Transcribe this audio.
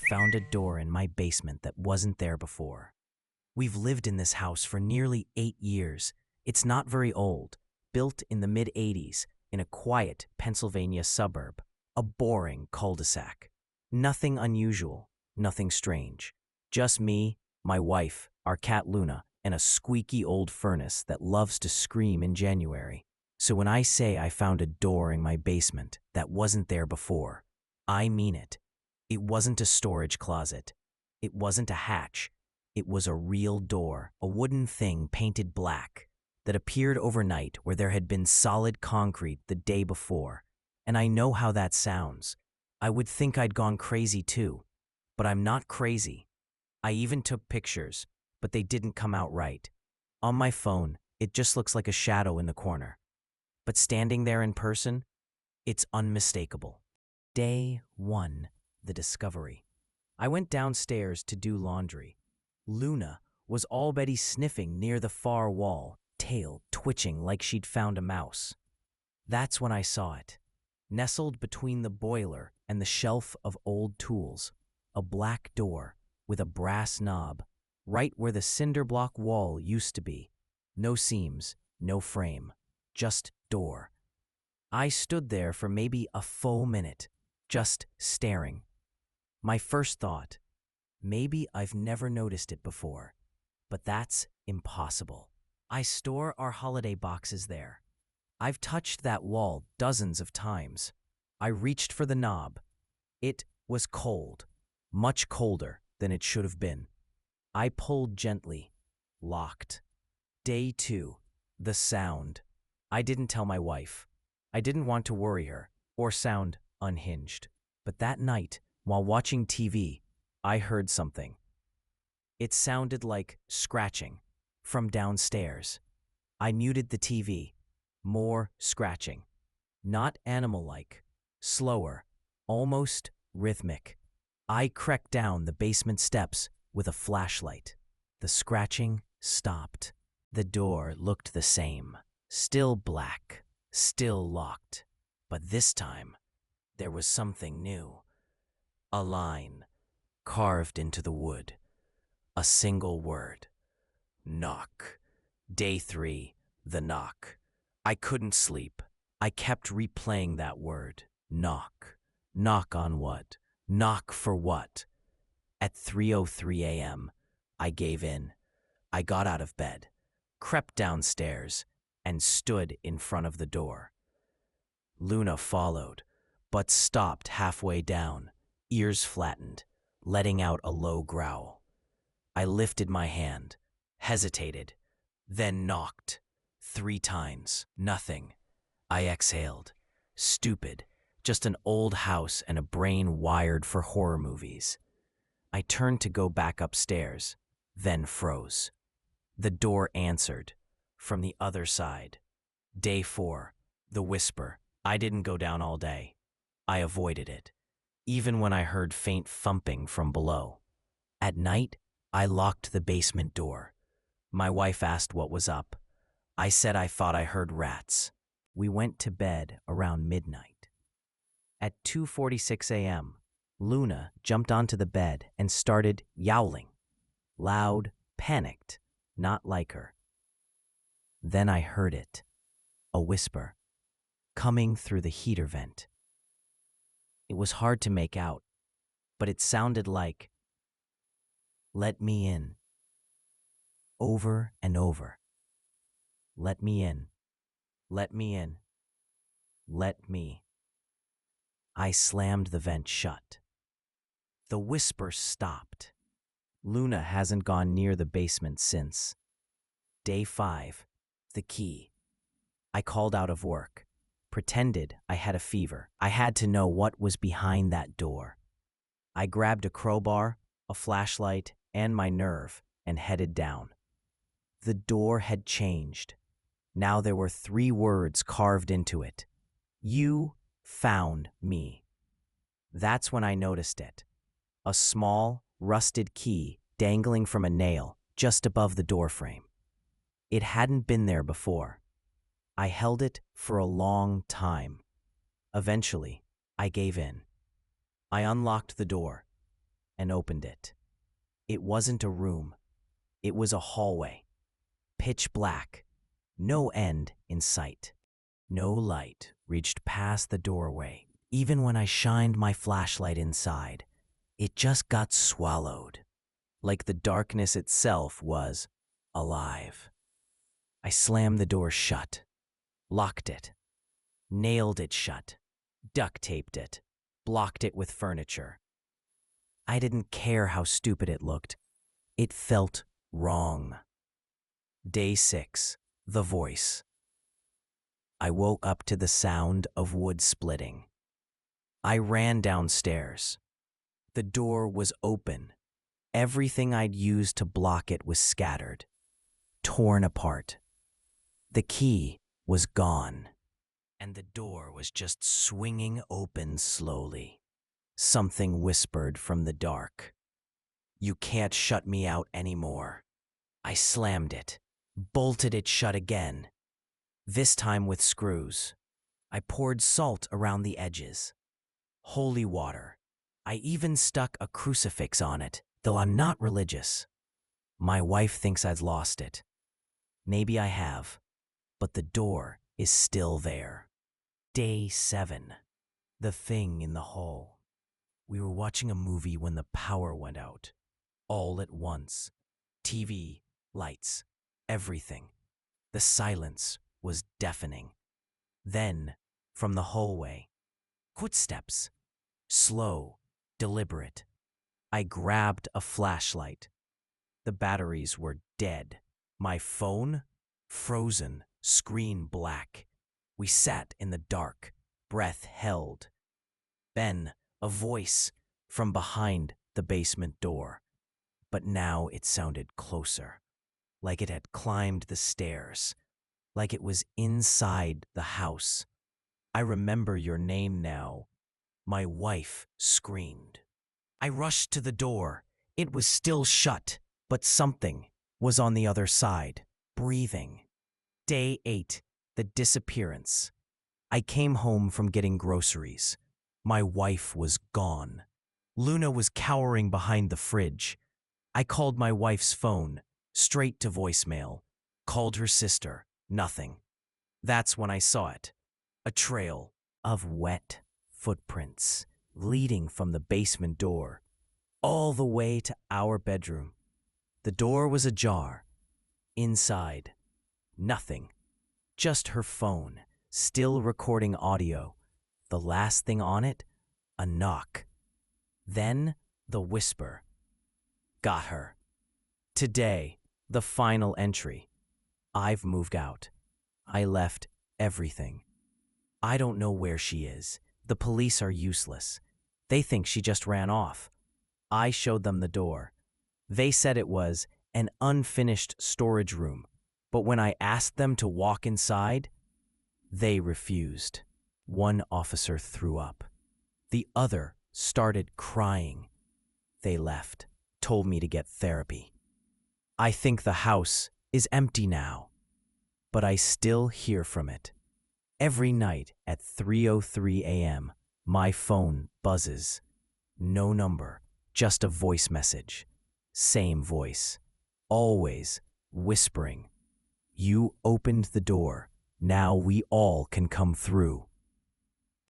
found a door in my basement that wasn't there before. We've lived in this house for nearly 8 years. It's not very old, built in the mid-'80s in a quiet Pennsylvania suburb, a boring cul-de-sac. Nothing unusual, nothing strange. Just me, my wife, our cat Luna, and a squeaky old furnace that loves to scream in January. So when I say I found a door in my basement that wasn't there before, I mean it. It wasn't a storage closet. It wasn't a hatch. It was a real door, a wooden thing painted black that appeared overnight where there had been solid concrete the day before. And I know how that sounds. I would think I'd gone crazy too, but I'm not crazy. I even took pictures, but they didn't come out right. On my phone, it just looks like a shadow in the corner. But standing there in person, it's unmistakable. Day 1, the discovery. I went downstairs to do laundry. Luna was already sniffing near the far wall, tail twitching like she'd found a mouse. That's when I saw it. Nestled between the boiler and the shelf of old tools, a black door with a brass knob, right where the cinder block wall used to be. No seams, no frame, just door. I stood there for maybe a full minute, just staring. My first thought, maybe I've never noticed it before, but that's impossible. I store our holiday boxes there. I've touched that wall dozens of times. I reached for the knob. It was cold, much colder than it should have been. I pulled gently, locked. Day 2, the sound. I didn't tell my wife. I didn't want to worry her or sound unhinged. But that night, while watching TV, I heard something. It sounded like scratching from downstairs. I muted the TV. More scratching. Not animal-like. Slower. Almost rhythmic. I creaked down the basement steps with a flashlight. The scratching stopped. The door looked the same. Still black. Still locked. But this time, there was something new. A line carved into the wood. A single word. Knock. Day 3, the knock. I couldn't sleep. I kept replaying that word. Knock. Knock on what? Knock for what? At 3:03 a.m., I gave in. I got out of bed, crept downstairs, and stood in front of the door. Luna followed, but stopped halfway down, ears flattened, letting out a low growl. I lifted my hand, hesitated, then knocked. 3 times. Nothing. I exhaled. Stupid. Just an old house and a brain wired for horror movies. I turned to go back upstairs, then froze. The door answered. From the other side. Day 4. The whisper. I didn't go down all day. I avoided it, even when I heard faint thumping from below. At night, I locked the basement door. My wife asked what was up. I said I thought I heard rats. We went to bed around midnight. At 2:46 a.m., Luna jumped onto the bed and started yowling. Loud, panicked, not like her. Then I heard it. A whisper. Coming through the heater vent. It was hard to make out, but it sounded like, "Let me in." Over and over. Let me in. Let me in. Let me. I slammed the vent shut. The whisper stopped. Luna hasn't gone near the basement since. Day 5. The key. I called out of work. Pretended I had a fever. I had to know what was behind that door. I grabbed a crowbar, a flashlight, and my nerve and headed down. The door had changed. Now there were 3 words carved into it. You found me. That's when I noticed it. A small, rusted key dangling from a nail just above the doorframe. It hadn't been there before. I held it for a long time. Eventually, I gave in. I unlocked the door and opened it. It wasn't a room. It was a hallway. Pitch black. No end in sight. No light reached past the doorway. Even when I shined my flashlight inside, it just got swallowed, like the darkness itself was alive. I slammed the door shut, locked it, nailed it shut, duct taped it, blocked it with furniture. I didn't care how stupid it looked. It felt wrong. Day 6, the voice. I woke up to the sound of wood splitting. I ran downstairs. The door was open. Everything I'd used to block it was scattered, torn apart. The key was gone, and the door was just swinging open slowly. Something whispered from the dark. "You can't shut me out anymore." I slammed it, bolted it shut again, this time with screws. I poured salt around the edges. Holy water. I even stuck a crucifix on it, though I'm not religious. My wife thinks I've lost it. Maybe I have, but the door is still there. Day 7. The thing in the hall. We were watching a movie when the power went out. All at once. TV, lights, everything. The silence was deafening. Then, from the hallway, footsteps. Slow, deliberate. I grabbed a flashlight. The batteries were dead. My phone? Frozen, screen black. We sat in the dark, breath held. Then, a voice from behind the basement door. But now it sounded closer, like it had climbed the stairs, like it was inside the house. "I remember your name now," my wife screamed. I rushed to the door. It was still shut, but something was on the other side, breathing. Day 8, the disappearance. I came home from getting groceries. My wife was gone. Luna was cowering behind the fridge. I called my wife's phone, straight to voicemail. Called her sister, nothing. That's when I saw it. A trail of wet footprints leading from the basement door all the way to our bedroom. The door was ajar. Inside, nothing. Just her phone, still recording audio. The last thing on it, a knock. Then the whisper. Got her. Today, the final entry. I've moved out. I left everything. I don't know where she is. The police are useless. They think she just ran off. I showed them the door. They said it was an unfinished storage room, but when I asked them to walk inside, they refused. One officer threw up. The other started crying. They left, told me to get therapy. I think the house is empty now, but I still hear from it. Every night at 3:03 a.m., my phone buzzes. No number, just a voice message. Same voice, always whispering. You opened the door. Now we all can come through.